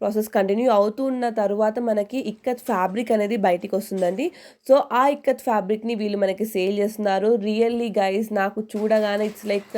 Process continue అవుతూ ఉన్న తరువాత మనకి ఇక్కత్ ఫ్యాబ్రిక్ అనేది బయటికి వస్తుందండి. సో ఆ ఇక్కత్ ఫ్యాబ్రిక్ని వీళ్ళు మనకి సేల్ చేస్తున్నారు. రియల్లీ గైస్ నాకు చూడగానే it's like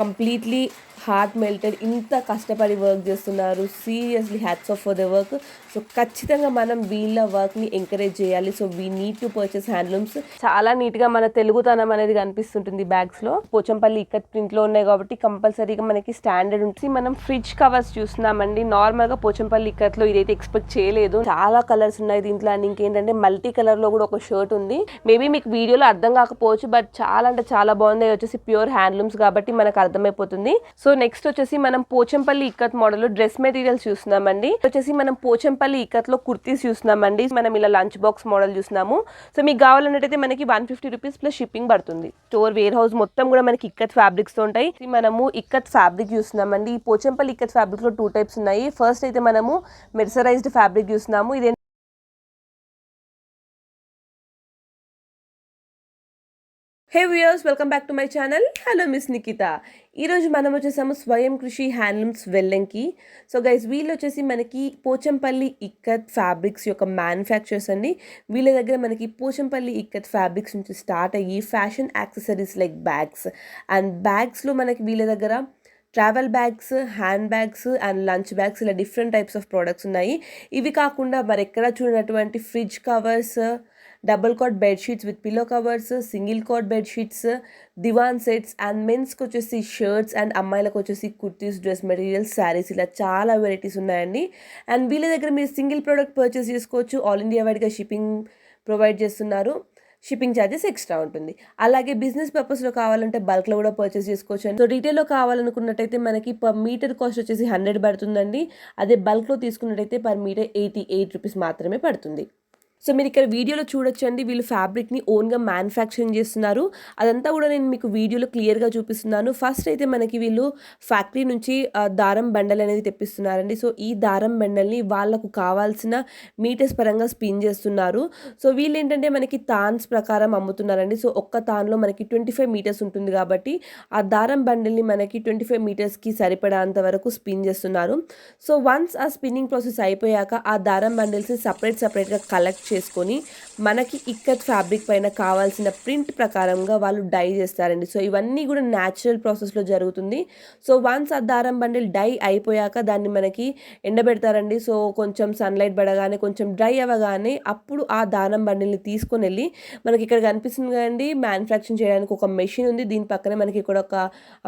completely heart melted. ఇంత కష్టపడి వర్క్ చేస్తున్నారు. Seriously hats off for the work. So ఖచ్చితంగా మనం వీళ్ళ వర్క్ని ఎంకరేజ్ చేయాలి. So we need to purchase handlooms. చాలా నీట్గా మన తెలుగుతనం అనేది కనిపిస్తుంటుంది బ్యాగ్స్లో. పోచంపల్లి ఇక్కత్ ప్రింట్లో ఉన్నాయి కాబట్టి కంపల్సరీగా మనకి స్టాండర్డ్ ఉంటుంది. మనం ఫ్రిడ్జ్ కవర్స్ చూస్తున్నామండి. నార్మల్గా పోచంపల్లి ఇక్కత్లో ఇదైతే ఎక్స్పెక్ట్ చేయలేదు. చాలా కలర్స్ ఉన్నాయి దీంట్లో. అండ్ ఇంకేంటంటే మల్టీ కలర్లో కూడా ఒక షర్ట్ ఉంది. మేబీ మీకు వీడియోలో అర్థం కాకపోవచ్చు, బట్ చాలా అంటే చాలా బాగుంది. వచ్చేసి ప్యూర్ హ్యాండ్లూమ్స్ కాబట్టి మనకు అర్థమైపోతుంది. సో నెక్స్ట్ వచ్చేసి మనం Pochampally ikkat model dress materials చూస్తున్నామండి. వచ్చేసి మనం పోచంపల్లి ఇక్కత్ లో కుర్తీస్ చూస్తున్నామండి. మనం ఇలా లంచ్ బాక్స్ మోడల్ చూస్తున్నాము. సో మీకు కావాలన్నట్టయితే మనకి 150 రూపీస్ ప్లస్ షిప్పింగ్ పడుతుంది. స్టోర్ వేర్ హౌస్ మొత్తం కూడా మనకి ఇక్కత్ ఫ్యాబ్రిక్స్ తో ఉంటాయి. మనము ఇక్కత్ ఫ్యాబ్రిక్ చూస్తున్నామండి. ఈ పోచంపల్లి ఇక్కత్ ఫ్యాబ్రిక్ లో 2 టైప్స్ ఉన్నాయి. ఫస్ట్ అయితే మనము మెర్సరైజ్డ్ ఫ్యాబ్రిక్ చూస్తున్నాము. ఇదే హే viewers, welcome back to my channel. Hello miss Nikita. ఈరోజు మనం వచ్చేసాము స్వయం కృషి హ్యాండ్లూమ్స్ వెల్లంకి. సో గైస్ వీళ్ళు వచ్చేసి మనకి పోచంపల్లి ఇక్కత్ ఫ్యాబ్రిక్స్ యొక్క మ్యానుఫ్యాక్చర్స్ అండి. వీళ్ళ దగ్గర మనకి పోచంపల్లి ఇక్కత్ ఫ్యాబ్రిక్స్ నుంచి స్టార్ట్ అయ్యి fashion accessories like bags and బ్యాగ్స్లో మనకి వీళ్ళ దగ్గర travel bags, hand bags and lunch bags ఇలా డిఫరెంట్ టైప్స్ ఆఫ్ ప్రోడక్ట్స్ ఉన్నాయి. ఇవి కాకుండా మరి ఎక్కడ చూడనటువంటి fridge covers, double cot bedsheets with pillow covers, single cot bedsheets, divan sets and మెన్స్కి వచ్చేసి షర్ట్స్ అండ్ అమ్మాయిలకు వచ్చేసి కుర్తీస్, డ్రెస్ మెటీరియల్స్, శారీస్ ఇలా చాలా వెరైటీస్ ఉన్నాయండి. అండ్ వీళ్ళ దగ్గర మీరు సింగిల్ ప్రోడక్ట్ పర్చేస్ చేసుకోవచ్చు. ఆల్ ఇండియా వైడ్గా షిప్పింగ్ ప్రొవైడ్ చేస్తున్నారు. షిప్పింగ్ ఛార్జెస్ ఎక్స్ట్రా ఉంటుంది. అలాగే బిజినెస్ పర్పస్లో కావాలంటే బల్క్లో కూడా పర్చేస్ చేసుకోవచ్చు. సో రీటైల్లో కావాలనుకున్నట్టయితే మనకి పర్ మీటర్ కాస్ట్ వచ్చేసి 100 పడుతుందండి. అదే బల్క్లో తీసుకున్నట్టయితే పర్ మీటర్ 88 రూపీస్ మాత్రమే పడుతుంది. సో మీరు ఇక్కడ వీడియోలో చూడొచ్చండి, వీళ్ళు ఫ్యాబ్రిక్ని ఓన్గా మ్యానుఫ్యాక్చరింగ్ చేస్తున్నారు. అదంతా కూడా నేను మీకు వీడియోలో క్లియర్గా చూపిస్తున్నాను. ఫస్ట్ అయితే మనకి వీళ్ళు ఫ్యాక్టరీ నుంచి దారం బండల్ అనేది తెప్పిస్తున్నారండి. సో ఈ దారం బండల్ని వాళ్ళకు కావాల్సిన మీటర్స్ పరంగా స్పిన్ చేస్తున్నారు. సో వీళ్ళు ఏంటంటే మనకి తాన్స్ ప్రకారం అమ్ముతున్నారండి. సో ఒక్క తాన్లో మనకి 25 మీటర్స్ ఉంటుంది కాబట్టి ఆ దారం బండల్ని మనకి 25 మీటర్స్కి సరిపడాంత వరకు స్పిన్ చేస్తున్నారు. సో వన్స్ ఆ స్పిన్నింగ్ ప్రాసెస్ అయిపోయాక ఆ దారం బండిల్స్ని సపరేట్గా కలెక్ట్ చేసుకొని మనకి ఇక్కత్ ఫ్యాబ్రిక్ పైన కావాల్సిన ప్రింట్ ప్రకారంగా వాళ్ళు డై చేస్తారండి. సో ఇవన్నీ కూడా న్యాచురల్ ప్రాసెస్లో జరుగుతుంది. సో వన్స్ ఆ దారం బండిల్ డై అయిపోయాక దాన్ని మనకి ఎండబెడతారండి. సో కొంచెం సన్లైట్ పడగానే కొంచెం డ్రై అవ్వగానే అప్పుడు ఆ దారం బండిల్ని తీసుకొని వెళ్ళి మనకి ఇక్కడ కనిపిస్తుంది కదండి, మ్యానుఫ్యాక్చరింగ్ చేయడానికి ఒక మెషిన్ ఉంది. దీని పక్కనే మనకి ఇక్కడ ఒక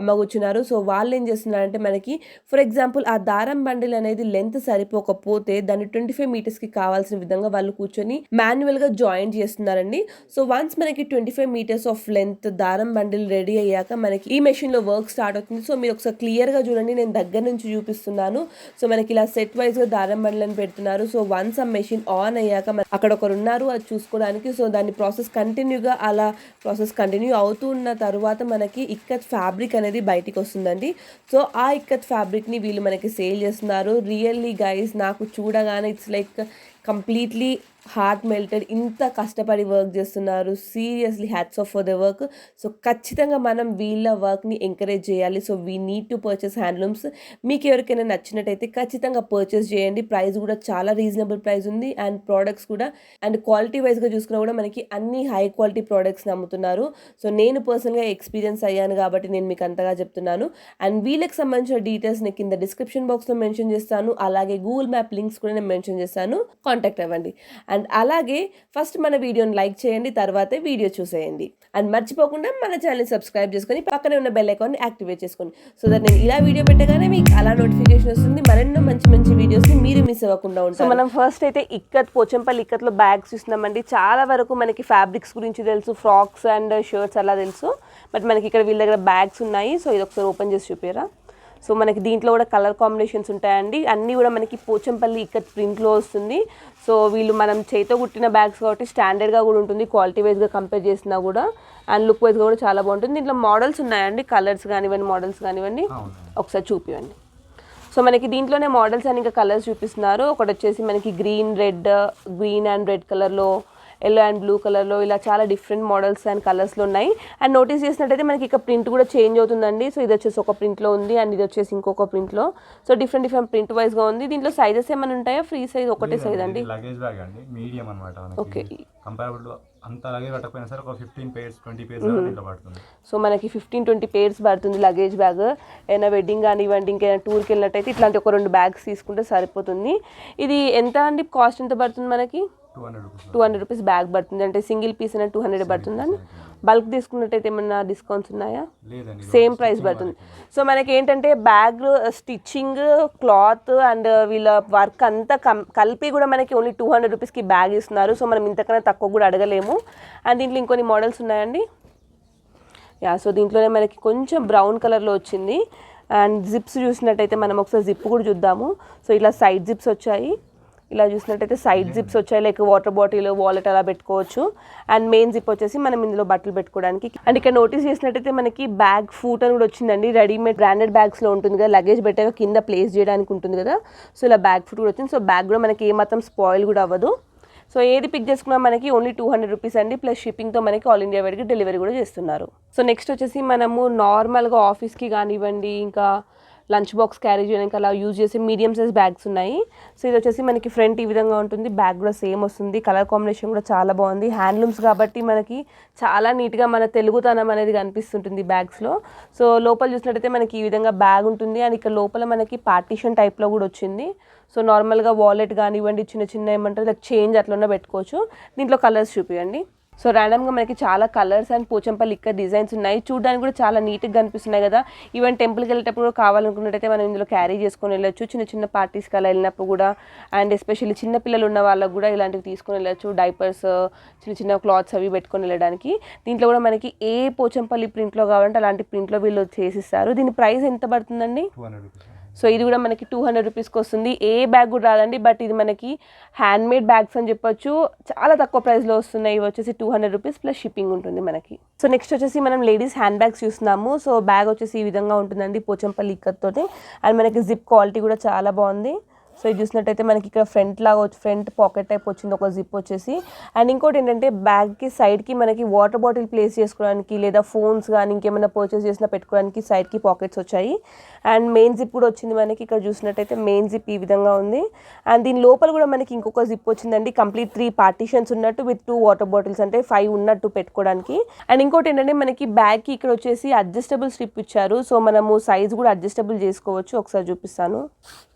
అమ్మ కూర్చున్నారు. సో వాళ్ళు ఏం చేస్తున్నారంటే మనకి ఫర్ ఎగ్జాంపుల్ ఆ దారం బండిల్ అనేది లెంత్ సరిపోకపోతే దాన్ని 25 మీటర్స్కి కావాల్సిన విధంగా వాళ్ళు కూర్చొని మాన్యువల్గా జాయింట్ చేస్తున్నారండి. సో వన్స్ మనకి 25 మీటర్స్ ఆఫ్ లెంత్ దారం బండిల్ రెడీ అయ్యాక మనకి ఈ మెషిన్లో వర్క్ స్టార్ట్ అవుతుంది. సో మీరు ఒకసారి క్లియర్గా చూడండి, నేను దగ్గర నుంచి చూపిస్తున్నాను. సో మనకి ఇలా సెట్ వైజ్గా దారం బండిలను పెడుతున్నారు. సో వన్స్ ఆ మెషిన్ ఆన్ అయ్యాక అక్కడ ఒకరు ఉన్నారు అది చూసుకోవడానికి. సో దాని ప్రాసెస్ కంటిన్యూ అవుతూ ఉన్న తరువాత మనకి ఇక్కత్ ఫ్యాబ్రిక్ అనేది బయటికి వస్తుందండి. సో ఆ ఇక్కత్ ఫ్యాబ్రిక్ని వీళ్ళు మనకి సేల్ చేస్తున్నారు. రియల్లీ గైస్ నాకు చూడగానే it's like completely heart melted. ఇంత కష్టపడి వర్క్ చేస్తున్నారు. Seriously hats off for the work. So ఖచ్చితంగా మనం వీళ్ళ వర్క్ని ఎంకరేజ్ చేయాలి. So we need to purchase handlooms. మీకు ఎవరికైనా నచ్చినట్టయితే ఖచ్చితంగా పర్చేస్ చేయండి. ప్రైస్ కూడా చాలా రీజనబుల్ ప్రైస్ ఉంది. అండ్ ప్రోడక్ట్స్ కూడా అండ్ క్వాలిటీ వైజ్గా చూసుకున్నా కూడా మనకి అన్ని హై క్వాలిటీ ప్రోడక్ట్స్ని అమ్ముతున్నారు. సో నేను పర్సనల్గా ఎక్స్పీరియన్స్ అయ్యాను కాబట్టి నేను మీకు అంతగా చెప్తున్నాను. అండ్ వీళ్ళకి సంబంధించిన డీటెయిల్స్ నేను కింద డిస్క్రిప్షన్ బాక్స్లో మెన్షన్ చేస్తాను. అలాగే గూగుల్ మ్యాప్ లింక్స్ కూడా నేను మెన్షన్ చేస్తాను, కాంటాక్ట్ అవ్వండి. అండ్ అలాగే ఫస్ట్ మన వీడియోని లైక్ చేయండి, తర్వాతే వీడియో చూసేయండి. అండ్ మర్చిపోకుండా మన ఛానల్ని సబ్స్క్రైబ్ చేసుకొని పక్కనే ఉన్న బెల్ ఐకాన్ని యాక్టివేట్ చేసుకోండి. సో దట్ నేను ఇలా వీడియో పెట్టగానే మీకు అలా నోటిఫికేషన్ వస్తుంది. మరెన్నో మంచి వీడియోస్ని మీరు మిస్ అవ్వకుండా ఉంటారు. సో మనం ఫస్ట్ అయితే ఇక్కత్ పోచంపల్లి ఇక్కత్లో బ్యాగ్స్ చూస్తున్నామండి. చాలా వరకు మనకి ఫ్యాబ్రిక్స్ గురించి తెలుసు, ఫ్రాక్స్ అండ్ షర్ట్స్ అలా తెలుసు. బట్ మనకి ఇక్కడ వీళ్ళ దగ్గర బ్యాగ్స్ ఉన్నాయి. సో ఇది ఒకసారి ఓపెన్ చేసి చూపారా. సో మనకి దీంట్లో కూడా కలర్ కాంబినేషన్స్ ఉంటాయండి. అన్నీ కూడా మనకి పోచంపల్లి ఇక్కత్ ప్రింట్లో వస్తుంది. సో వీళ్ళు మనం చేతితో కుట్టిన బ్యాగ్స్ కాబట్టి స్టాండర్డ్గా కూడా ఉంటుంది, క్వాలిటీ వైజ్గా కంపేర్ చేసినా కూడా. అండ్ లుక్ వైజ్గా కూడా చాలా బాగుంటుంది. దీంట్లో మోడల్స్ ఉన్నాయండి, కలర్స్ కానివ్వండి, మోడల్స్ కానివ్వండి. ఒకసారి చూపివ్వండి. సో మనకి దీంట్లోనే మోడల్స్ అని ఇంకా కలర్స్ చూపిస్తున్నారు. ఒకటి వచ్చేసి మనకి గ్రీన్ అండ్ రెడ్ కలర్లో, ఎల్లో అండ్ బ్లూ కలర్లో ఇలా చాలా డిఫరెంట్ మోడల్స్ అండ్ కలర్స్లో ఉన్నాయి. అండ్ నోటీస్ చేసినట్టయితే మనకి ఇక ప్రింట్ కూడా చేంజ్ అవుతుందండి. సో ఇది వచ్చేసి ఒక ప్రింట్లో ఉంది అండ్ ఇది వచ్చేసి ఇంకొక ప్రింట్లో. సో డిఫరెంట్ ప్రింట్ వైజ్గా ఉంది. దీంట్లో సైజెస్ ఏమైనా ఉంటాయా? ఫ్రీ సైజ్ ఒకటే సైజ్ అండి? లగేజ్ బ్యాగ్ అండి, మీడియం అన్నమాట. ఓకే, కంపారబుల్ అంత లగేజ్ పట్టకపోయినా సరే ఒక 15 pairs 20 pairs దీంట్లో పడుతుంది. సో మనకి 15-20 pairs పడుతుంది లగేజ్ బ్యాగ్. ఏదైనా వెడ్డింగ్ కానివ్వండి, ఇంకేమైనా టూర్కి వెళ్ళినట్టయితే ఇట్లాంటి ఒక 2 బ్యాగ్స్ తీసుకుంటే సరిపోతుంది. ఇది ఎంత అండి, కాస్ట్ ఎంత పడుతుంది మనకి? 200 రూపీస్ బ్యాగ్ పడుతుంది. అంటే సింగిల్ పీస్ అనేది 200 పడుతుందండి. బల్క్ తీసుకున్నట్టయితే ఏమన్నా డిస్కౌంట్స్ ఉన్నాయా? సేమ్ ప్రైస్ పడుతుంది. సో మనకి ఏంటంటే బ్యాగ్ స్టిచ్చింగ్, క్లాత్ అండ్ వీళ్ళ వర్క్ అంతా కలిపి కూడా మనకి ఓన్లీ 200 రూపీస్కి బ్యాగ్ ఇస్తున్నారు. సో మనం ఇంతకన్నా తక్కువ కూడా అడగలేము. అండ్ దీంట్లో ఇంకొన్ని మోడల్స్ ఉన్నాయండి. సో దీంట్లోనే మనకి కొంచెం బ్రౌన్ కలర్లో వచ్చింది. అండ్ జిప్స్ చూసినట్టయితే మనం ఒకసారి జిప్ కూడా చూద్దాము. సో ఇలా సైడ్ జిప్స్ వచ్చాయి. ఇలా చూసినట్టయితే సైడ్ జిప్స్ వచ్చాయి, లైక్ వాటర్ బాటిల్, వాలెట్ అలా పెట్టుకోవచ్చు. అండ్ మెయిన్ జిప్ వచ్చేసి మనం ఇందులో బట్టలు పెట్టుకోవడానికి. అండ్ ఇక్కడ నోటీస్ చేసినట్టయితే మనకి బ్యాగ్ ఫూట్ అని కూడా వచ్చిందండి. రెడీమేడ్ బ్రాండెడ్ బ్యాగ్స్లో ఉంటుంది కదా, లగేజ్ పెట్టాక కింద ప్లేస్ చేయడానికి ఉంటుంది కదా. సో ఇలా బ్యాగ్ ఫూట్ కూడా వచ్చింది. సో బ్యాగ్ కూడా మనకి ఏమాత్రం స్పాయిల్ కూడా అవ్వదు. సో ఏది పిక్ చేసుకున్నా మనకి ఓన్లీ 200 రూపీస్ అండి. ప్లస్ షిప్పింగ్తో మనకి ఆల్ ఇండియా వైడ్కి డెలివరీ కూడా చేస్తున్నారు. సో నెక్స్ట్ వచ్చేసి మనము నార్మల్గా ఆఫీస్కి కానివ్వండి, ఇంకా లంచ్ బాక్స్ క్యారీ చేయడానికి అలా యూజ్ చేసే మీడియం సైజ్ బ్యాగ్స్ ఉన్నాయి. సో ఇది వచ్చేసి మనకి ఫ్రంట్ ఈ విధంగా ఉంటుంది, బ్యాగ్ కూడా సేమ్ వస్తుంది. కలర్ కాంబినేషన్ కూడా చాలా బాగుంది. హ్యాండ్లూమ్స్ కాబట్టి మనకి చాలా నీట్గా మన తెలుగుతనం అనేది కనిపిస్తుంటుంది బ్యాగ్స్లో. సో లోపల చూసినట్టయితే మనకి ఈ విధంగా బ్యాగ్ ఉంటుంది. అండ్ ఇక్కడ లోపల మనకి పార్టీషన్ టైప్లో కూడా వచ్చింది. సో నార్మల్గా వాలెట్ కానివ్వండి, చిన్న ఏమంటారు లైక్ చేంజ్ అట్లా పెట్టుకోవచ్చు. దీంట్లో కలర్స్ చూపించండి. సో ర్యాండమ్గా మనకి చాలా కలర్స్ అండ్ పోచంపల్లి ఇక్కడ డిజైన్స్ ఉన్నాయి. చూడడానికి కూడా చాలా నీట్గా కనిపిస్తున్నాయి కదా. ఈవెన్ టెంపుల్కి వెళ్ళేటప్పుడు కూడా కావాలనుకున్నట్టయితే మనం ఇందులో క్యారీ చేసుకొని వెళ్ళొచ్చు. చిన్న పార్టీస్కి అలా వెళ్ళినప్పుడు కూడా. అండ్ ఎస్పెషల్లీ చిన్న పిల్లలు ఉన్న వాళ్ళకు కూడా ఇలాంటివి తీసుకొని వెళ్ళొచ్చు. డైపర్స్, చిన్న క్లాత్స్ అవి పెట్టుకొని వెళ్ళడానికి. దీంట్లో కూడా మనకి ఏ పోచంపల్లి ప్రింట్లో కావాలంటే అలాంటి ప్రింట్లో వీళ్ళు చేసిస్తారు. దీని ప్రైస్ ఎంత పడుతుందండి? 200 రూపీస్. సో ఇది కూడా మనకి 200 రూపీస్కి వస్తుంది. ఏ బ్యాగ్ కూడా రాదండి, బట్ ఇది మనకి హ్యాండ్మేడ్ బ్యాగ్స్ అని చెప్పొచ్చు. చాలా తక్కువ ప్రైస్లో వస్తున్నాయి. ఇవి వచ్చేసి 200 రూపీస్ ప్లస్ షిప్పింగ్ ఉంటుంది మనకి. సో నెక్స్ట్ వచ్చేసి మనం లేడీస్ హ్యాండ్ బ్యాగ్స్ చూస్తున్నాము. సో బ్యాగ్ వచ్చేసి ఈ విధంగా ఉంటుందండి పోచంపల్లి ఇక్కత్తోటి. అండ్ మనకి జిప్ క్వాలిటీ కూడా చాలా బాగుంది. సో ఇది చూసినట్టయితే మనకి ఇక్కడ ఫ్రంట్ పాకెట్ టైప్ వచ్చింది ఒక జిప్ వచ్చేసి. అండ్ ఇంకోటి ఏంటంటే బ్యాగ్కి సైడ్కి మనకి వాటర్ బాటిల్ ప్లేస్ చేసుకోవడానికి, లేదా ఫోన్స్ కానీ ఇంకేమైనా పర్చేస్ చేసినా పెట్టుకోవడానికి సైడ్కి పాకెట్స్ వచ్చాయి. అండ్ మెయిన్ జిప్ కూడా వచ్చింది మనకి. ఇక్కడ చూసినట్టయితే మెయిన్ జిప్ ఈ విధంగా ఉంది. అండ్ దీని లోపల కూడా మనకి ఇంకొక జిప్ వచ్చిందండి. కంప్లీట్ 3 పార్టీషన్స్ ఉన్నట్టు విత్ 2 వాటర్ బాటిల్స్, అంటే 5 ఉన్నట్టు పెట్టుకోవడానికి. అండ్ ఇంకోటి ఏంటంటే మనకి బ్యాగ్కి ఇక్కడ వచ్చేసి అడ్జస్టబుల్ స్ట్రిప్ ఇచ్చారు. సో మనము సైజ్ కూడా అడ్జస్టబుల్ చేసుకోవచ్చు. ఒకసారి చూపిస్తాను.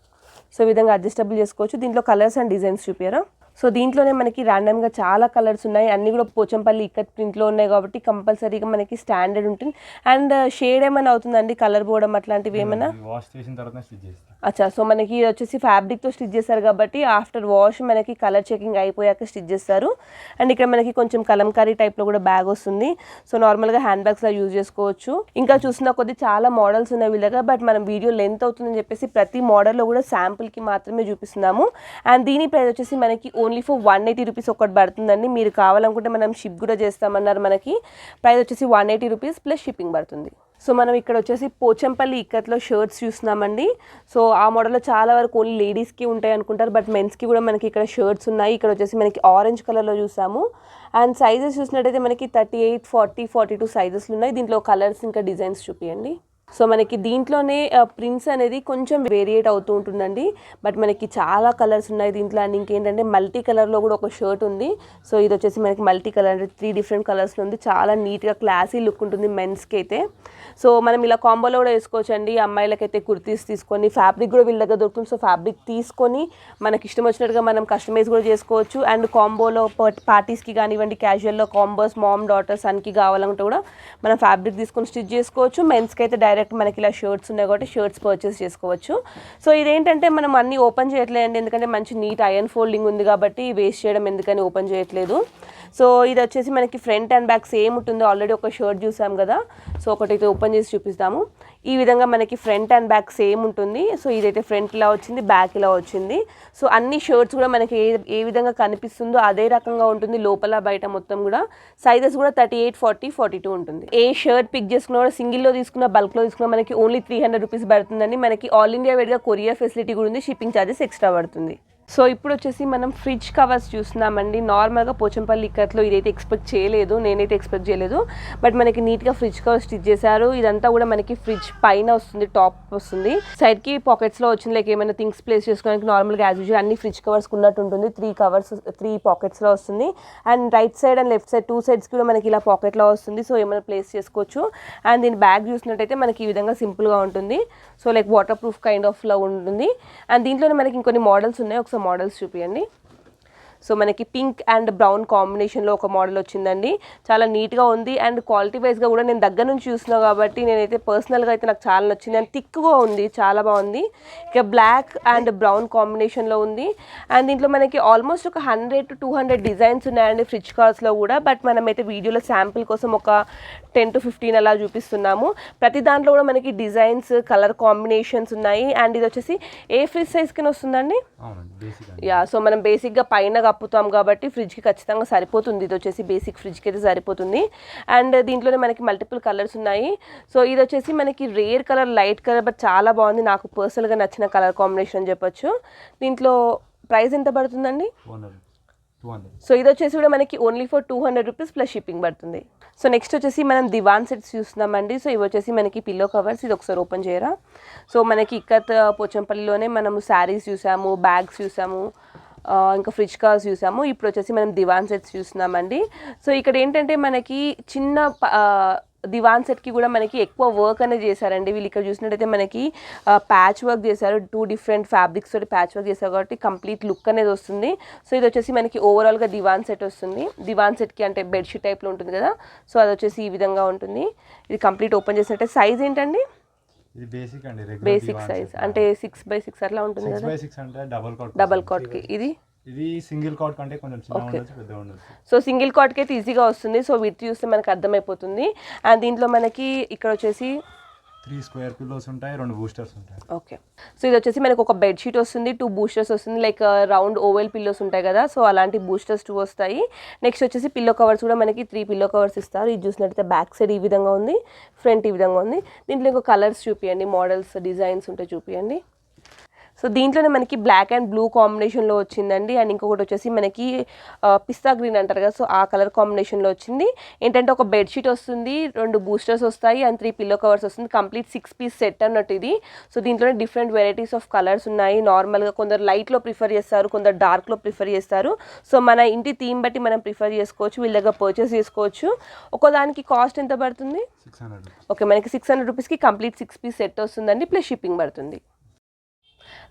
సో ఈ విధంగా అడ్జస్టబుల్ చేసుకోవచ్చు. దీంట్లో కలర్స్ అండ్ డిజైన్స్ చూపారా? సో దీంట్లోనే మనకి ర్యాండమ్గా చాలా కలర్స్ ఉన్నాయి. అన్నీ కూడా పోచంపల్లి ఇక్కత్ ప్రింట్లో ఉన్నాయి కాబట్టి కంపల్సరీగా మనకి స్టాండర్డ్ ఉంటుంది. అండ్ షేడ్ ఏమైనా అవుతుందండి, కలర్ పోవడం అట్లాంటివి ఏమైనా? వాష్ చేసిన తర్వాత స్టిచ్ చేస్తాం. అచ్చా, సో మనకి వచ్చేసి ఫ్యాబ్రిక్తో స్టిచ్ చేస్తారు కాబట్టి ఆఫ్టర్ వాష్ మనకి కలర్ చెకింగ్ అయిపోయాక స్టిచ్ చేస్తారు. అండ్ ఇక్కడ మనకి కొంచెం కలంకారీ టైప్లో కూడా బ్యాగ్ వస్తుంది. సో నార్మల్గా హ్యాండ్ బ్యాగ్స్లో యూజ్ చేసుకోవచ్చు. ఇంకా చూసిన కొద్ది చాలా మోడల్స్ ఉన్నాయి వీళ్ళ దగ్గర, బట్ మనం వీడియో లెంత్ అవుతుందని చెప్పేసి ప్రతి మోడల్లో కూడా శాంపుల్కి మాత్రమే చూపిస్తున్నాము. అండ్ దీని ప్రైస్ వచ్చేసి మనకి ఓన్లీ ఫర్ 180 రూపీస్ ఒకటి పడుతుందండి. మీరు కావాలనుకుంటే మనం షిప్ కూడా చేస్తామన్నారు. మనకి ప్రైస్ వచ్చేసి 180 రూపీస్ ప్లస్ షిప్పింగ్ పడుతుంది. సో మనం ఇక్కడ వచ్చేసి పోచంపల్లి ఇక్కత్లో షర్ట్స్ చూస్తున్నామండి. సో ఆ మోడల్లో చాలా వరకు ఓన్లీ లేడీస్కి ఉంటాయి అనుకుంటారు, బట్ మెన్స్కి కూడా మనకి ఇక్కడ షర్ట్స్ ఉన్నాయి. ఇక్కడ వచ్చేసి మనకి ఆరెంజ్ కలర్లో చూసాము. అండ్ సైజెస్ చూసినట్టయితే మనకి 38, 40, 42 సైజెస్లు ఉన్నాయి. దీంట్లో కలర్స్ ఇంకా డిజైన్స్ చూపియండి. సో మనకి దీంట్లోనే ప్రింట్స్ అనేది కొంచెం వేరియేట్ అవుతూ ఉంటుందండి, బట్ మనకి చాలా కలర్స్ ఉన్నాయి దీంట్లో. అండ్ ఇంకేంటంటే మల్టీ కలర్లో కూడా ఒక షర్ట్ ఉంది. సో ఇది వచ్చేసి మనకి మల్టీ కలర్ అంటే 3 డిఫరెంట్ కలర్స్లో ఉంది. చాలా నీట్గా క్లాసీ లుక్ ఉంటుంది మెన్స్కి అయితే. సో మనం ఇలా కాంబోలో కూడా వేసుకోవచ్చు అండి. అమ్మాయిలకైతే కుర్తీస్ తీసుకొని, ఫ్యాబ్రిక్ కూడా వీళ్ళ దగ్గర దొరుకుతుంది. సో ఫ్యాబ్రిక్ తీసుకొని మనకి ఇష్టం వచ్చినట్టుగా మనం కస్టమైజ్ కూడా చేసుకోవచ్చు. అండ్ కాంబోలో పార్టీస్కి కానివ్వండి, క్యాజువల్లో కాంబోస్ మామ్ డాటర్ సన్కి కావాలంటే కూడా మనం ఫ్యాబ్రిక్ తీసుకొని స్టిచ్ చేసుకోవచ్చు. మెన్స్కి అయితే డైరెక్ట్ మనకి ఇలా షర్ట్స్ ఉన్నాయి కాబట్టి షర్ట్స్ పర్చేస్ చేసుకోవచ్చు. సో ఇదేంటంటే మనం అన్నీ ఓపెన్ చేయట్లేదండి, ఎందుకంటే మంచి నీట్ ఐరన్ ఫోల్డింగ్ ఉంది కాబట్టి వేస్ట్ చేయడం ఎందుకని ఓపెన్ చేయట్లేదు. సో ఇది వచ్చేసి మనకి ఫ్రంట్ అండ్ బ్యాక్ సేమ్ ఉంటుంది. ఆల్రెడీ ఒక షర్ట్ చూసాం కదా, సో ఒకటైతే ఓపెన్ చేసి చూపిస్తాము. ఈ విధంగా మనకి ఫ్రంట్ అండ్ బ్యాక్ సేమ్ ఉంటుంది. సో ఇదైతే ఫ్రంట్ ఇలా వచ్చింది, బ్యాక్ ఇలా వచ్చింది. సో అన్ని షర్ట్స్ కూడా మనకి ఏ విధంగా కనిపిస్తుందో అదే రకంగా ఉంటుంది లోపల బయట మొత్తం కూడా. సైజెస్ కూడా 38, 40, 42 ఉంటుంది. ఏ షర్ట్ పిక్ చేసుకున్నా కూడా సింగిల్లో తీసుకున్న, బల్క్లో తీసుకున్న మనకి ఓన్లీ 300 రూపీస్ పడుతుందండి. మనకి ఆల్ ఇండియా వైడ్గా కొరియర్ ఫెసిలిటీ కూడా ఉంది. షిప్పింగ్ ఛార్జెస్ ఎక్స్ట్రా పడుతుంది. సో ఇప్పుడు వచ్చేసి మనం ఫ్రిడ్జ్ కవర్స్ చూస్తున్నామండి. నార్మల్గా పోచంపల్లి ఇక్కత్లో ఇదైతే ఎక్స్పెక్ట్ చేయలేదు, నేనైతే ఎక్స్పెక్ట్ చేయలేదు. బట్ మనకి నీట్గా ఫ్రిడ్జ్ కవర్ స్టిచ్ చేశారు. ఇదంతా కూడా మనకి ఫ్రిడ్జ్ పైన వస్తుంది, టాప్ వస్తుంది. సైడ్కి పాకెట్స్లో వచ్చింది, లైక్ ఏమైనా థింగ్స్ ప్లేస్ చేసుకోవడానికి నార్మల్గా యాజ్ యూజువల్ అన్ని ఫ్రిడ్జ్ కవర్స్ ఉన్నట్టు ఉంటుంది. 3 పాకెట్స్లో వస్తుంది. And right side and left side 2 sides కూడా మనకి ఇలా పాకెట్లో వస్తుంది. సో ఏమైనా ప్లేస్ చేసుకోవచ్చు. అండ్ దీని బ్యాగ్ చూసినట్టయితే మనకి ఈ విధంగా సింపుల్గా ఉంటుంది. So like water proof kind ఆఫ్లో ఉంటుంది. అండ్ దీంట్లోనే మనకి ఇంకొన్ని మోడల్స్ ఉన్నాయి, ఒకసారి మోడల్స్ చూపియండి. సో మనకి పింక్ అండ్ బ్రౌన్ కాంబినేషన్లో ఒక మోడల్ వచ్చిందండి. చాలా నీట్గా ఉంది. అండ్ క్వాలిటీ వైజ్గా కూడా నేను దగ్గర నుంచి చూస్తున్నాను కాబట్టి నేనైతే పర్సనల్గా అయితే నాకు చాలా నచ్చింది. అండ్ థిక్గా ఉంది, చాలా బాగుంది. ఇక బ్లాక్ అండ్ బ్రౌన్ కాంబినేషన్లో ఉంది. అండ్ దీంట్లో మనకి ఆల్మోస్ట్ ఒక 100 to 200 డిజైన్స్ ఉన్నాయండి ఫ్రిడ్జ్ కవర్స్లో కూడా. బట్ మనమైతే వీడియోలో శాంపిల్ కోసం ఒక 10 to 15 అలా చూపిస్తున్నాము. ప్రతి దాంట్లో కూడా మనకి డిజైన్స్, కలర్ కాంబినేషన్స్ ఉన్నాయి. అండ్ ఇది వచ్చేసి ఏ ఫ్రిడ్జ్ సైజ్ కింద వస్తుందండి? యా, సో మనం బేసిక్గా పైన కప్పుతాం కాబట్టి ఫ్రిడ్జ్కి ఖచ్చితంగా సరిపోతుంది. ఇది వచ్చేసి బేసిక్ ఫ్రిడ్జ్కి అయితే సరిపోతుంది. అండ్ దీంట్లోనే మనకి మల్టిపుల్ కలర్స్ ఉన్నాయి. సో ఇది వచ్చేసి మనకి rare colour, light colour, but చాలా బాగుంది. నాకు పర్సనల్గా నచ్చిన కలర్ కాంబినేషన్ అని చెప్పొచ్చు. దీంట్లో ప్రైస్ ఎంత పడుతుందండి? 200. సో ఇది వచ్చేసి కూడా మనకి only for 200 rupees plus shipping పడుతుంది. సో నెక్స్ట్ వచ్చేసి మనం దివాన్ సెట్స్ చూస్తున్నామండి. సో ఇవి వచ్చేసి మనకి పిల్లో కవర్స్. ఇది ఒకసారి ఓపెన్ చేయరా? సో మనకి ఇక్కత్ పోచంపల్లిలోనే మనము శారీస్ చూసాము, బ్యాగ్స్ చూసాము, ఇంకా ఫ్రిడ్జ్ కవర్స్ చూసాము. ఇప్పుడు వచ్చేసి మనం దివాన్ సెట్స్ చూస్తున్నామండి. సో ఇక్కడ ఏంటంటే మనకి చిన్న దివాన్ సెట్కి కూడా మనకి ఎక్కువ వర్క్ అనేది చేశారండి వీళ్ళు. ఇక్కడ చూసినట్టయితే మనకి ప్యాచ్ వర్క్ చేశారు, 2 different ఫ్యాబ్రిక్స్ తోటి ప్యాచ్ వర్క్ చేశారు కాబట్టి కంప్లీట్ లుక్ అనేది వస్తుంది. సో ఇది వచ్చేసి మనకి ఓవరాల్గా దివాన్ సెట్ వస్తుంది. దివాన్ సెట్కి అంటే బెడ్షీట్ టైప్లో ఉంటుంది కదా, సో అది వచ్చేసి ఈ విధంగా ఉంటుంది. ఇది కంప్లీట్ ఓపెన్ చేసినట్టే. సైజ్ ఏంటండి? ఇది బేసిక్ అండి, బేసిక్ సైజ్ అంటే 6x6 అట్లా ఉంటుంది కదా. 6x6 అంటే డబల్ కాట్కి. ఇది సింగిల్ కాట్ కంటే కొంచెం చిన్నగా ఉండొచ్చు, పెద్దగా ఉండొచ్చు. సో సింగిల్ కాట్కి అయితే ఈజీగా వస్తుంది. సో విత్ చూస్తే మనకు అర్థమైపోతుంది. అండ్ దీంట్లో మనకి ఇక్కడ వచ్చేసి 3 square pillows ఉంటాయి, 2 boosters ఉంటాయి. ఓకే. సో ఇది వచ్చేసి మనకు ఒక బెడ్షీట్ వస్తుంది, 2 boosters వస్తుంది, లైక్ రౌండ్ ఓవెల్ పిల్లోస్ ఉంటాయి కదా, సో అలాంటి బూస్టర్స్ 2 వస్తాయి. నెక్స్ట్ వచ్చేసి పిల్లో కవర్స్ కూడా మనకి 3 పిల్లో కవర్స్ ఇస్తారు. ఇది చూసినట్టయితే బ్యాక్ సైడ్ ఈ విధంగా ఉంది, ఫ్రంట్ ఈ విధంగా ఉంది. దీంట్లో ఇంకో కలర్స్ చూపియండి, మోడల్స్, డిజైన్స్ ఉంటే చూపియండి. సో దీంట్లోనే మనకి బ్లాక్ అండ్ బ్లూ కాంబినేషన్లో వచ్చిందండి. అండ్ ఇంకొకటి వచ్చేసి మనకి పిస్తా గ్రీన్ అంటారు కదా, సో ఆ కలర్ కాంబినేషన్లో వచ్చింది. ఏంటంటే ఒక బెడ్షీట్ వస్తుంది, 2 బూస్టర్స్ వస్తాయి అండ్ 3 పిల్లో కవర్స్ వస్తుంది. కంప్లీట్ 6 piece సెట్ అన్నట్టు ఇది. సో దీంట్లోనే డిఫరెంట్ వెరైటీస్ ఆఫ్ కలర్స్ ఉన్నాయి. నార్మల్గా కొందరు లైట్లో ప్రిఫర్ చేస్తారు, కొందరు డార్క్లో ప్రిఫర్ చేస్తారు. సో మన ఇంటి థీమ్ బట్టి మనం ప్రిఫర్ చేసుకోవచ్చు, వీళ్ళ దగ్గర పర్చేస్ చేసుకోవచ్చు. ఒకదానికి కాస్ట్ ఎంత పడుతుంది? 600. ఓకే, మనకి 600 రూపీస్కి కంప్లీట్ 6 piece సెట్ వస్తుందండి, ప్లస్ షిప్పింగ్ పడుతుంది.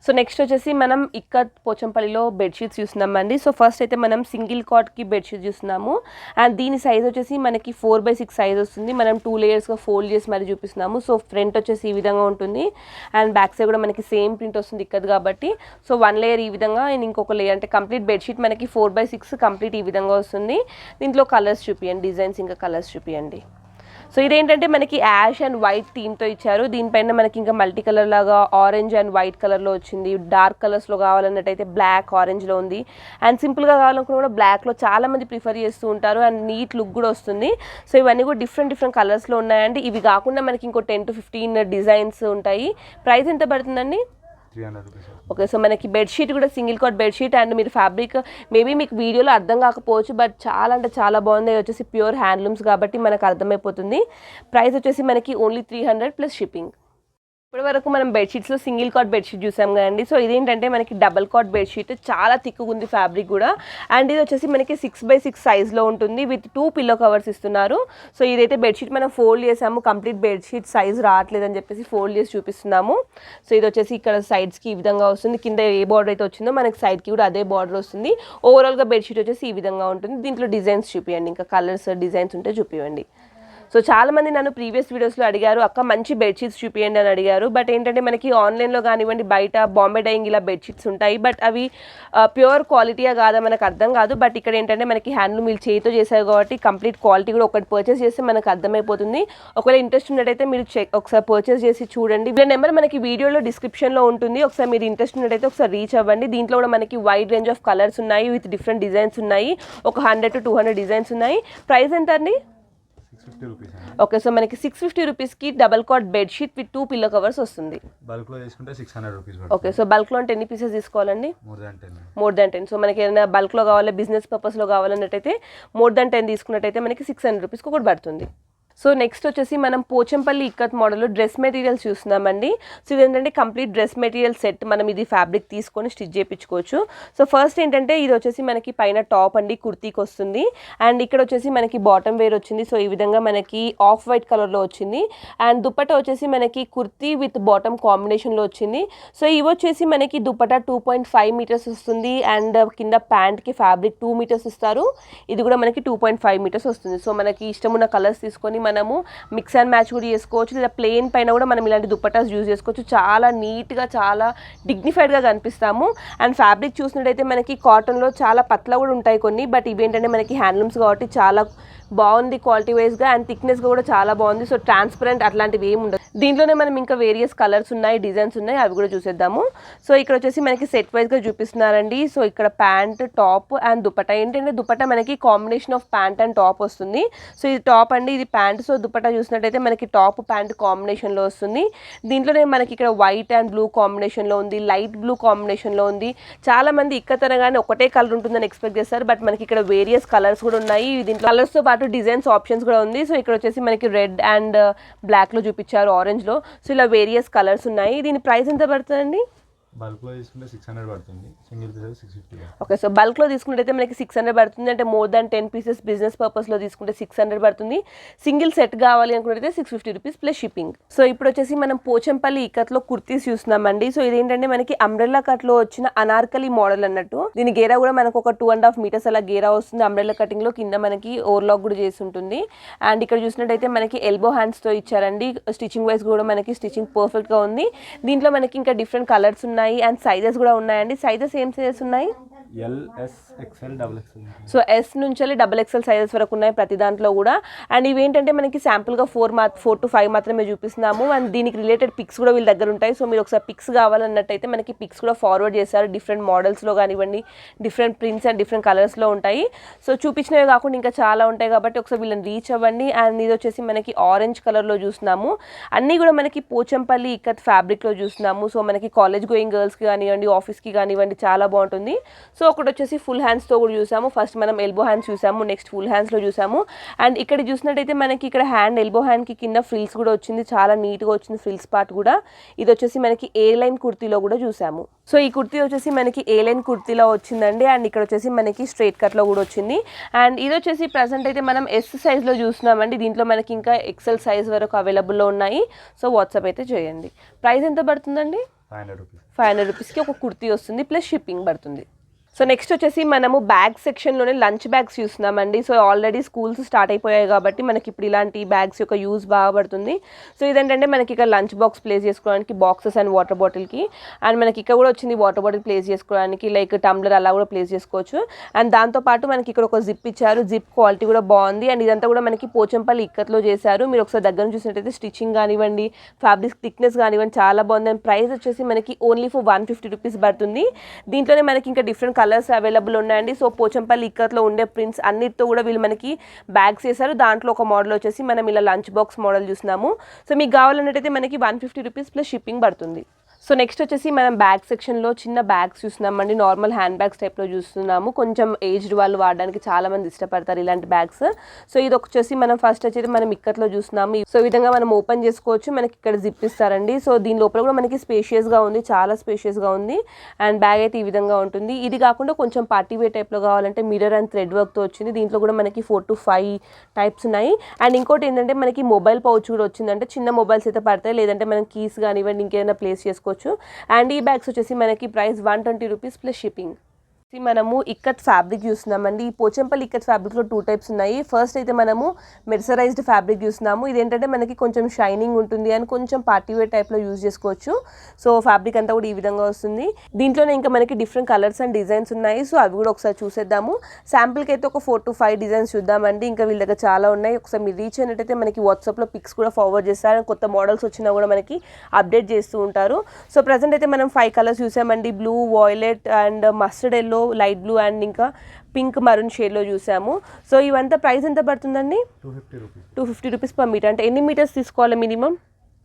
సో నెక్స్ట్ వచ్చేసి మనం ఇక్కత్ పోచంపల్లిలో బెడ్షీట్స్ చూస్తున్నామండి. సో ఫస్ట్ అయితే మనం సింగిల్ కాట్కి బెడ్షీట్ చూస్తున్నాము. అండ్ దీని సైజ్ వచ్చేసి మనకి 4x6 సైజ్ వస్తుంది. మనం 2 layers ఫోల్డ్ చేసి మరి చూపిస్తున్నాము. సో ఫ్రంట్ వచ్చేసి ఈ విధంగా ఉంటుంది అండ్ బ్యాక్ సైడ్ కూడా మనకి సేమ్ ప్రింట్ వస్తుంది ఇక్కత్ కాబట్టి. సో 1 layer ఈ విధంగా అండ్ ఇంకొక లేయర్ అంటే కంప్లీట్ బెడ్షీట్ మనకి 4x6 కంప్లీట్ ఈ విధంగా వస్తుంది. దీంట్లో కలర్స్ చూపియండి, డిజైన్స్ ఇంకా కలర్స్ చూపియండి. సో ఇదేంటంటే మనకి యాష్ అండ్ వైట్ థీమ్తో ఇచ్చారు. దీనిపైన మనకి ఇంకా మల్టీ కలర్ లాగా ఆరెంజ్ అండ్ వైట్ కలర్లో వచ్చింది. డార్క్ కలర్స్లో కావాలన్నట్టయితే బ్లాక్, ఆరెంజ్లో ఉంది. అండ్ సింపుల్గా కావాలనుకున్న కూడా బ్లాక్లో చాలామంది ప్రిఫర్ చేస్తూ ఉంటారు అండ్ నీట్ లుక్ కూడా వస్తుంది. సో ఇవన్నీ కూడా డిఫరెంట్ కలర్స్లో ఉన్నాయండి. ఇవి కాకుండా మనకి ఇంకో 10 to 15 డిజైన్స్ ఉంటాయి. ప్రైస్ ఎంత పడుతుందండి? 300 rupees. ఓకే, సో మనకి బెడ్షీట్ కూడా సింగిల్ కాట్ బెడ్షీట్ అండ్ మీరు ఫ్యాబ్రిక్ మేబీ మీకు వీడియోలో అర్థం కాకపోవచ్చు, బట్ చాలా అంటే చాలా బాగుంది. వచ్చేసి ప్యూర్ హ్యాండ్లూమ్స్ కాబట్టి మనకు అర్థమైపోతుంది. ప్రైస్ వచ్చేసి మనకి ఓన్లీ 300 ప్లస్ షిప్పింగ్. ఇప్పటి వరకు మనం బెడ్షీట్స్లో సింగిల్ కాట్ బెడ్షీట్ చూసాం కదండి. సో ఇదేంటంటే మనకి డబల్ కాట్ బెడ్షీట్, చాలా థిక్గా ఉంది ఫ్యాబ్రిక్ కూడా. అండ్ ఇది వచ్చేసి మనకి 6x6 సైజ్లో ఉంటుంది విత్ 2 పిల్లో కవర్స్ ఇస్తున్నారు. సో ఇదైతే బెడ్షీట్ మనం ఫోల్డ్ చేసాము, కంప్లీట్ బెడ్షీట్ సైజ్ రావట్లేదని చెప్పేసి ఫోల్డ్ చేసి చూపిస్తున్నాము. సో ఇది వచ్చేసి ఇక్కడ సైడ్స్కి ఈ విధంగా వస్తుంది, కింద ఏ బార్డర్ అయితే వచ్చిందో మనకి సైడ్కి కూడా అదే బార్డర్ వస్తుంది. ఓవరాల్గా బెడ్షీట్ వచ్చేసి ఈ విధంగా ఉంటుంది. దీంట్లో డిజైన్స్ చూపియండి, ఇంకా కలర్స్, డిజైన్స్ ఉంటే చూపివ్వండి. సో చాలామంది నన్ను ప్రీవియస్ వీడియోస్లో అడిగారు, అక్క మంచి బెడ్షీట్స్ చూపియండి అని అడిగారు. బట్ ఏంటంటే మనకి ఆన్లైన్లో కానివ్వండి, బయట బాంబే డైయింగ్ ఇలా బెడ్షీట్స్ ఉంటాయి, బట్ అవి ప్యూర్ క్వాలిటీయా కాదా మనకు అర్థం కాదు. బట్ ఇక్కడ ఏంటంటే మనకి హ్యాండ్లూమ్ వీళ్ళు చేతితో చేశారు కాబట్టి కంప్లీట్ క్వాలిటీ కూడా ఒకటి పర్చేస్ చేస్తే మనకు అర్థమైపోతుంది. ఒకవేళ ఇంట్రెస్ట్ ఉన్నట్టయితే మీరు ఒకసారి పర్చేస్ చేసి చూడండి. వీళ్ళ నెంబర్ మనకి వీడియోలో డిస్క్రిప్షన్లో ఉంటుంది. ఒకసారి మీరు ఇంట్రెస్ట్ ఉన్నట్టయితే ఒకసారి రీచ్ అవ్వండి. దీంట్లో కూడా మనకి వైడ్ రేంజ్ ఆఫ్ కలర్స్ ఉన్నాయి విత్ డిఫరెంట్ డిజైన్స్ ఉన్నాయి. ఒక 100 to 200 డిజైన్స్ ఉన్నాయి. ప్రైస్ ఎంత అండి? 650 రూపీస్ అండి. ఓకే, సో మనకి 650 రూపీస్కి double cot bedsheet with 2 pillow covers వస్తుంది. బల్క్లో తీసుకుంటే 600 రూపీస్ ఓకే, సో బల్క్లో అంటే ఎన్ని పీసెస్ తీసుకోవాలండి? More than 10. సో మనకి ఏదైనా బల్క్లో కావాలి, బిజినెస్ పర్పస్లో కావాలన్నట్టయితే మోర్ దాన్ 10 తీసుకున్నట్టయితే మనకి 600 రూపీస్కి ఒకటి పడుతుంది. సో నెక్స్ట్ వచ్చేసి మనం పోచంపల్లి ఇక్కత్ మోడల్లో డ్రెస్ మెటీరియల్స్ చూస్తున్నామండి. సో ఇదేంటంటే కంప్లీట్ డ్రెస్ మెటీరియల్ సెట్, మనం ఇది ఫ్యాబ్రిక్ తీసుకొని స్టిచ్ చేయించుకోవచ్చు. సో ఫస్ట్ ఏంటంటే ఇది వచ్చేసి మనకి పైన టాప్ అండి, కుర్తీకి వస్తుంది. అండ్ ఇక్కడ వచ్చేసి మనకి బాటమ్ వేర్ వచ్చింది. సో ఈ విధంగా మనకి ఆఫ్ వైట్ కలర్లో వచ్చింది. అండ్ దుపట్టా వచ్చేసి మనకి కుర్తీ విత్ బాటమ్ కాంబినేషన్లో వచ్చింది. సో ఇవి వచ్చేసి మనకి దుపట్టా 2.5 మీటర్స్ వస్తుంది. అండ్ కింద ప్యాంట్కి ఫ్యాబ్రిక్ 2 మీటర్స్ ఇస్తారు. ఇది కూడా మనకి 2.5 మీటర్స్ వస్తుంది. సో మనకి ఇష్టమున్న కలర్స్ తీసుకొని మనము మిక్స్ అండ్ మ్యాచ్ కూడా చేసుకోవచ్చు, లేదా ప్లెయిన్ పైన కూడా మనం ఇలాంటి దుపట్టాస్ యూజ్ చేసుకోవచ్చు. చాలా నీట్గా, చాలా డిగ్నిఫైడ్గా కనిపిస్తాము. అండ్ ఫ్యాబ్రిక్ చూసినట్టయితే మనకి కాటన్లో చాలా పతలా కూడా ఉంటాయి కొన్ని, బట్ ఇవేంటంటే మనకి హ్యాండ్లూమ్స్ కాబట్టి చాలా బాగుంది క్వాలిటీ వైజ్గా. అండ్ థిక్నెస్గా కూడా చాలా బాగుంది. సో ట్రాన్స్పరెంట్ అట్లాంటివి ఏమి ఉండదు. దీంట్లోనే మనం ఇంకా వేరియస్ కలర్స్ ఉన్నాయి, డిజైన్స్ ఉన్నాయి, అవి కూడా చూసేద్దాము. సో ఇక్కడ వచ్చేసి మనకి సెట్ వైజ్గా చూపిస్తున్నారండి. సో ఇక్కడ ప్యాంట్, టాప్ అండ్ దుపట్టా. ఏంటంటే దుపట్టా మనకి combination of pant and top వస్తుంది. సో ఇది టాప్ అండి, ఇది ప్యాంట్. సో దుపట్టా చూసినట్టయితే మనకి టాప్ ప్యాంట్ కాంబినేషన్లో వస్తుంది. దీంట్లోనే మనకి ఇక్కడ వైట్ అండ్ బ్లూ కాంబినేషన్లో ఉంది, లైట్ బ్లూ కాంబినేషన్లో ఉంది. చాలా మంది ఇక్కతనగానే ఒకటే కలర్ ఉంటుందని ఎక్స్పెక్ట్ చేస్తారు, బట్ మనకి ఇక్కడ వేరియస్ కలర్స్ కూడా ఉన్నాయి. దీంట్లో కలర్స్తో పాటు డిజైన్స్ ఆప్షన్స్ కూడా ఉంది. సో ఇక్కడ వచ్చేసి మనకి రెడ్ అండ్ బ్లాక్లో చూపించారు, ఆరెంజ్లో. సో ఇలా వేరియస్ కలర్స్ ఉన్నాయి. దీని ప్రైస్ ఎంత పడుతుందండి? బల్క్లో తీసుకుంటే 600 పడుతుంది, సింగిల్ పీసెస్ 650. ఓకే, సో బల్క్లో తీసుకుంటే మనకి 600 పడుతుంది. అంటే మోర్ దాన్ 10 పీసెస్ బిజినెస్ పర్పస్లో తీసుకుంటే 600 పడుతుంది. సింగిల్ సెట్ కావాలి అనుకుంటే 650 రూపీస్ ప్లస్ షిప్పింగ్. సో ఇప్పుడు వచ్చేసి మనం పోచంపల్లి ఇక్కత్లో కుర్తీస్ చూస్తున్నామండి. సో ఇదేంటంటే మనకి అంబ్రెల్లా కట్లో వచ్చిన అనార్కలి మోడల్ అన్నట్టు. దీని గేరా కూడా మనకు ఒక 2.5 మీటర్స్ అలా గేరా వస్తుంది. అంబ్రెల్లా కటింగ్లో కింద మనకి ఓవర్లాక్ కూడా చేసి ఉంటుంది. అండ్ ఇక్కడ చూసినట్టయితే మనకి ఎల్బో హ్యాండ్స్తో ఇచ్చారండి. స్టిచింగ్ వైజ్ కూడా మనకి స్టిచింగ్ పర్ఫెక్ట్గా ఉంది. దీంట్లో మనకి ఇంకా డిఫరెంట్ కలర్స్ ఉన్నాయి అండ్ సైజెస్ కూడా ఉన్నాయండి. సైజెస్ ఏం సైజెస్ ఉన్నాయి? L, S, XL, double XL. So S నుంచి డబుల్ ఎక్స్ఎల్ సైజెస్ వరకు ఉన్నాయి ప్రతి దాంట్లో కూడా. అండ్ ఇవేంటంటే మనకి శాంపుల్గా 4 to 5 మాత్రమే చూపిస్తున్నాము. అండ్ దీనికి రిలేటెడ్ పిక్స్ కూడా వీళ్ళ దగ్గర ఉంటాయి. సో మీరు ఒకసారి పిక్స్ కావాలన్నట్టయితే మనకి పిక్స్ కూడా ఫార్వర్డ్ చేశారు. డిఫరెంట్ మోడల్స్లో కానివ్వండి, డిఫరెంట్ ప్రింట్స్ అండ్ డిఫరెంట్ కలర్స్లో ఉంటాయి. సో చూపించినవి కాకుండా ఇంకా చాలా ఉంటాయి కాబట్టి ఒకసారి వీళ్ళని రీచ్ అవ్వండి. అండ్ ఇది వచ్చేసి మనకి ఆరెంజ్ కలర్లో చూస్తున్నాము. అన్నీ కూడా మనకి పోచంపల్లి ఇక్కత్ ఫ్యాబ్రిక్లో చూస్తున్నాము. సో మనకి కాలేజ్ గోయింగ్ గర్ల్స్కి కానివ్వండి, ఆఫీస్కి కానివ్వండి చాలా బాగుంటుంది. సో ఒకటి వచ్చేసి ఫుల్ హ్యాండ్స్తో కూడా చూసాము. ఫస్ట్ మనం ఎల్బో హ్యాండ్స్ చూసాము, నెక్స్ట్ ఫుల్ హ్యాండ్స్లో చూసాము. అండ్ ఇక్కడ చూసినట్టయితే మనకి ఇక్కడ హ్యాండ్, ఎల్బో హ్యాండ్కి కింద ఫ్రిల్స్ కూడా వచ్చింది, చాలా నీట్గా వచ్చింది ఫ్రిల్స్ పార్ట్ కూడా. ఇది వచ్చేసి మనకి ఏ లైన్ కుర్తీలో కూడా చూసాము. సో ఈ కుర్తీ వచ్చేసి మనకి ఏ లైన్ కుర్తీలో వచ్చిందండి. అండ్ ఇక్కడ వచ్చేసి మనకి స్ట్రైట్ కట్లో కూడా వచ్చింది. అండ్ ఇది వచ్చేసి ప్రజెంట్ అయితే మనం ఎస్ సైజ్లో చూస్తున్నామండి. దీంట్లో మనకి ఇంకా ఎక్సెల్ సైజ్ వరకు అవైలబుల్లో ఉన్నాయి. సో వాట్సాప్ అయితే చేయండి. ప్రైస్ ఎంత పడుతుందండి? 500 రూపీస్కి ఒక కుర్తీ వస్తుంది ప్లస్ షిప్పింగ్ పడుతుంది. సో నెక్స్ట్ వచ్చేసి మనము బ్యాగ్ సెక్షన్లోనే లంచ్ బ్యాగ్స్ చూస్తున్నామండి. సో ఆల్రెడీ స్కూల్స్ స్టార్ట్ అయిపోయాయి కాబట్టి మనకి ఇప్పుడు ఇలాంటి బ్యాగ్స్ యొక్క యూజ్ బాగా పడుతుంది. సో ఇదేంటంటే మనకి ఇక్కడ లంచ్ బాక్స్ ప్లేస్ చేసుకోవడానికి బాక్సెస్ అండ్ వాటర్ బాటిల్కి. అండ్ మనకి ఇక్కడ కూడా వచ్చింది వాటర్ బాటిల్ ప్లేస్ చేసుకోవడానికి, లైక్ టంబ్లర్ అలా కూడా ప్లేస్ చేసుకోవచ్చు. అండ్ దాంతోపాటు మనకి ఇక్కడ ఒక జిప్ ఇచ్చారు. జిప్ క్వాలిటీ కూడా బాగుంది. అండ్ ఇదంతా కూడా మనకి పోచంపల్లి ఇక్కత్లో చేశారు. మీరు ఒకసారి దగ్గర నుంచి చూసినట్టయితే స్టిచ్చింగ్ కానివ్వండి, ఫ్యాబ్రిక్ థిక్నెస్ కానివ్వండి చాలా బాగుంది. అండ్ ప్రైస్ వచ్చేసి మనకి ఓన్లీ ఫర్ 150 రూపీస్ పడుతుంది. దీంట్లోనే మనకి ఇంకా డిఫరెంట్ కలర్స్ అవైలబుల్ ఉన్నాయండి. సో పోచంపల్లి ఇక్కత్లో ఉండే ప్రింట్స్ అన్నిటితో కూడా వీళ్ళు మనకి బ్యాగ్స్ చేశారు. దాంట్లో ఒక మోడల్ వచ్చేసి మనం ఇలా లంచ్ బాక్స్ మోడల్ చూస్తున్నాము. సో మీకు కావాలన్నట్టయితే మనకి 150 రూపీస్ ప్లస్ షిప్పింగ్ పడుతుంది. సో నెక్స్ట్ వచ్చేసి మనం బ్యాగ్ సెక్షన్లో చిన్న బ్యాగ్స్ చూస్తున్నామండి. నార్మల్ హ్యాండ్ బ్యాగ్స్ టైప్లో చూస్తున్నాము. కొంచెం ఏజ్డ్ వాళ్ళు వాడడానికి చాలా మంది ఇష్టపడతారు ఇలాంటి బ్యాగ్స్. సో ఇది వచ్చేసి మనం ఫస్ట్ వచ్చేది మనం ఇక్కత్లో చూస్తున్నాము. సో ఈ విధంగా మనం ఓపెన్ చేసుకోవచ్చు. మనకి ఇక్కడ జిప్ ఇస్తారండి. సో దీని లోపల కూడా మనకి స్పేషియస్గా ఉంది, చాలా స్పేషియస్గా ఉంది. అండ్ బ్యాగ్ అయితే ఈ విధంగా ఉంటుంది. ఇది కాకుండా కొంచెం పార్టీ వేర్ టైప్లో కావాలంటే మిర్రర్ అండ్ థ్రెడ్ వర్క్తో వచ్చింది. దీంట్లో కూడా మనకి 4 to 5 టైప్స్ ఉన్నాయి. అండ్ ఇంకోటి ఏంటంటే మనకి మొబైల్ పౌచ్ కూడా వచ్చిందంటే చిన్న మొబైల్స్ అయితే పడతాయి, లేదంటే మనం కీస్ కానివ్వండి ఇంకేదైనా ప్లేస్ చేసుకోవచ్చు. అండ్ ఈ బ్యాగ్స్ వచ్చేసి మనకి ప్రైస్ 120 రూపీస్ ప్లస్ షిప్పింగ్. మనము ఇక్కత్ ఫ్యాబ్రిక్ చూస్తున్నామండి. ఈ పోచంపల్లి ఇక్కత్ ఫ్యాబ్రిక్లో 2 టైప్స్ ఉన్నాయి. ఫస్ట్ అయితే మనము మెర్సరైజ్డ్ ఫ్యాబ్రిక్ చూస్తున్నాము. ఇదేంటంటే మనకి కొంచెం షైనింగ్ ఉంటుంది అండ్ కొంచెం పార్టీవేర్ టైప్లో యూజ్ చేసుకోవచ్చు. సో ఫ్యాబ్రిక్ అంతా కూడా ఈ విధంగా వస్తుంది. దీంట్లోనే ఇంకా మనకి డిఫరెంట్ కలర్స్ అండ్ డిజైన్స్ ఉన్నాయి. సో అవి కూడా ఒకసారి చూసేద్దాము. శాంపుల్కి అయితే ఒక 4 to 5 డిజైన్స్ చూద్దామండి. ఇంకా వీళ్ళ దగ్గర చాలా ఉన్నాయి. ఒకసారి మీరు రీచ్ అయినట్టయితే మనకి వాట్సాప్లో పిక్స్ కూడా ఫార్వర్డ్ చేస్తారు. కొత్త మోడల్స్ వచ్చినా కూడా మనకి అప్డేట్ చేస్తూ ఉంటారు. సో ప్రజెంట్ అయితే మనం 5 కలర్స్ చూసామండి. Blue, violet and mustard yellow, light blue and ఇంకా పింక్ మరూన్ షేడ్లో చూసాము. సో ఇవంతా ప్రైస్ ఎంత పడుతుందండి? 250 రూపీస్. 250 rupees per metre. అంటే ఎన్ని మీటర్స్ తీసుకోవాలి మినిమం?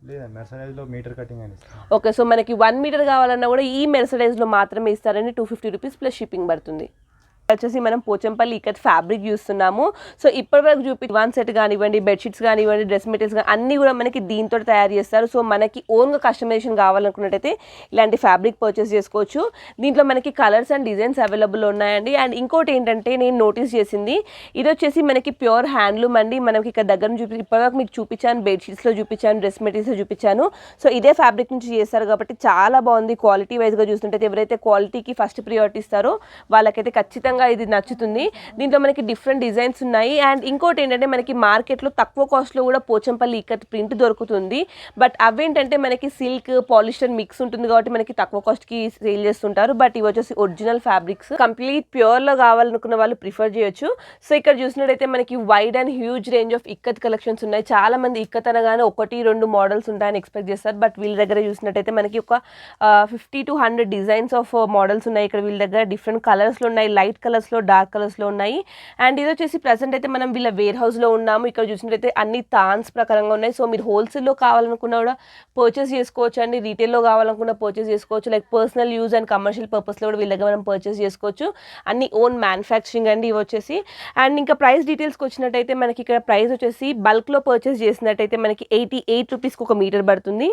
లేదా మెర్సరైజ్లో మీటర్ కటింగ్ అని. ఓకే, సో మనకి 1 మీటర్ కావాలన్నా కూడా ఈ మెర్సరైజ్లో మాత్రమే ఇస్తారండి. 250 రూపీస్ ప్లస్ షిప్పింగ్ పడుతుంది. వచ్చేసి మనం పోచంపల్లి ఇక్కత్ ఫ్యాబ్రిక్ చూస్తున్నాము. సో ఇప్పటివరకు వన్ సెట్ కానివ్వండి, బెడ్షీట్స్ కానివ్వండి, డ్రెస్ మెటీరియల్స్ కానీ అన్నీ కూడా మనకి దీంతో తయారు చేస్తారు. సో మనకి ఓన్గా కస్టమైజేషన్ కావాలనుకున్నట్టయితే ఇలాంటి ఫ్యాబ్రిక్ పర్చేస్ చేసుకోవచ్చు. దీంట్లో మనకి కలర్స్ అండ్ డిజైన్స్ అవైలబుల్ ఉన్నాయండి. అండ్ ఇంకోటి ఏంటంటే నేను నోటీస్ చేసింది, ఇది వచ్చేసి మనకి ప్యూర్ హ్యాండ్లూమ్ అండి. మనకి ఇక్కడ దగ్గర నుంచి ఇప్పటివరకు మీకు చూపించాను, బెడ్షీట్స్లో చూపించాను, డ్రెస్ మెటీరియల్స్లో చూపించాను. సో ఇదే ఫ్యాబ్రిక్ నుంచి చేస్తారు కాబట్టి చాలా బాగుంది. క్వాలిటీ వైజ్గా చూస్తుంటే ఎవరైతే క్వాలిటీకి ఫస్ట్ ప్రియారిటీ ఇస్తారో వాళ్ళకైతే ఖచ్చితంగా ఇది నచ్చుతుంది. దీంట్లో మనకి డిఫరెంట్ డిజైన్స్ ఉన్నాయి. అండ్ ఇంకోటి ఏంటంటే మనకి మార్కెట్లో తక్కువ కాస్ట్లో కూడా పోచంపల్లి ఇక్కత్ ప్రింట్ దొరుకుతుంది. బట్ అవేంటంటే మనకి సిల్క్ పాలిస్టర్ మిక్స్ ఉంటుంది కాబట్టి మనకి తక్కువ కాస్ట్కి సేల్ చేస్తుంటారు. బట్ ఇవి వచ్చేసి ఒరిజినల్ ఫ్యాబ్రిక్స్, కంప్లీట్ ప్యూర్లో కావాలనుకున్న వాళ్ళు ప్రిఫర్ చేయొచ్చు. సో ఇక్కడ చూసినట్టయితే మనకి wide and huge range of ikat collections ఉన్నాయి. చాలా మంది ఇక్కత్ అనగానే 1-2 మోడల్స్ ఉంటాయని ఎక్స్పెక్ట్ చేస్తారు. బట్ వీళ్ళ దగ్గర చూసినట్టయితే మనకి ఒక 50 to 100 డిజైన్స్ ఆఫ్ మోడల్స్ ఉన్నాయి. ఇక్కడ వీళ్ళ దగ్గర డిఫరెంట్ కలర్స్లో ఉన్నాయి, లైట్ కలర్స్లో, డార్క్ కలర్స్లో ఉన్నాయి. అండ్ ఇది వచ్చేసి ప్రజెంట్ అయితే మనం వీళ్ళ వేర్ హౌస్లో ఉన్నాము. ఇక్కడ చూసినట్టయితే అన్ని థాన్స్ ప్రకారంగా ఉన్నాయి. సో మీరు హోల్సేల్లో కావాలనుకున్నా కూడా పర్చేస్ చేసుకోవచ్చు అండి. రీటైల్లో కావాలనుకున్నా పర్చేస్ చేసుకోవచ్చు. Like personal use and commercial పర్పస్లో కూడా వీళ్ళ దగ్గర మనం పర్చేస్ చేసుకోవచ్చు. అన్ని ఓన్ మ్యానుఫ్యాక్చరింగ్ అండి ఇవి వచ్చేసి. అండ్ ఇంకా ప్రైస్ డీటెయిల్స్కి వచ్చినట్టయితే మనకి ఇక్కడ ప్రైస్ వచ్చేసి బల్క్లో పర్చేస్ చేసినట్టయితే మనకి 88 రూపీస్కి ఒక మీటర్ పడుతుంది.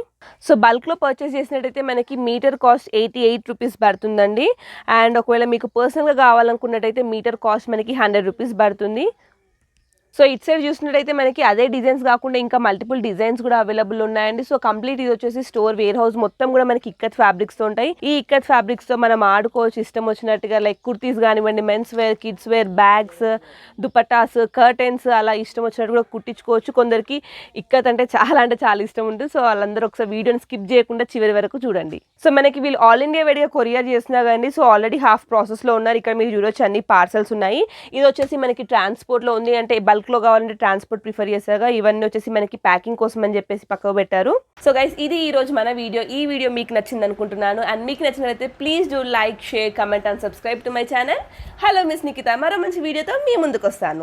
సో బల్క్లో పర్చేస్ చేసినట్టయితే మనకి మీటర్ కాస్ట్ 88 రూపీస్ పడుతుందండి. అండ్ ఒకవేళ మీకు పర్సనల్గా కావాలనుకున్నట్టయితే మీటర్ కాస్ట్ మనకి 100 రూపీస్ పడుతుంది. సో ఇట్ సైడ్ చూసినట్టయితే మనకి అదే డిజైన్స్ కాకుండా ఇంకా మల్టిపుల్ డిజైన్స్ కూడా అవైలబుల్ ఉన్నాయండి. సో కంప్లీట్ ఇది వచ్చేసి స్టోర్ వేర్ హౌస్ మొత్తం కూడా మనకి ఇక్కత్ ఫ్యాబ్రిక్స్ తో ఉంటాయి. ఈ ఇక్కత్ ఫ్యాబ్రిక్స్ తో మనం ఆడుకోవచ్చు ఇష్టం వచ్చినట్టుగా. లైక్ కుర్తీస్ కానివ్వండి, men's wear, kids wear, bags, dupattas, curtains అలా ఇష్టం వచ్చినట్టు కూడా కుట్టించుకోవచ్చు. కొందరికి ఇక్కత్ అంటే చాలా ఇష్టం ఉంటుంది. సో వాళ్ళందరూ ఒకసారి వీడియోని స్కిప్ చేయకుండా చివరి వరకు చూడండి. సో మనకి వీళ్ళు ఆల్ ఇండియా వేడిగా కొరియర్ చేస్తున్నారు కానీ సో ఆల్రెడీ హాఫ్ ప్రాసెస్లో ఉన్నారు. ఇక్కడ మీరు చూడొచ్చు అన్ని పార్సల్స్ ఉన్నాయి. ఇది వచ్చేసి మనకి ట్రాన్స్పోర్ట్లో ఉంది. అంటే బల్క్లో కావాలంటే ట్రాన్స్పోర్ట్ ప్రిఫర్ చేశారు. ఇవన్నీ వచ్చేసి మనకి ప్యాకింగ్ కోసం అని చెప్పేసి పక్కకు పెట్టారు. సో గైస్ ఇది ఈ రోజు మన వీడియో. ఈ వీడియో మీకు నచ్చింది అనుకుంటున్నాను. అండ్ మీకు నచ్చినట్లయితే please do like, share, comment and subscribe to my channel. Hello miss Nikita, మరో మంచి వీడియోతో మీ ముందుకు వస్తాను.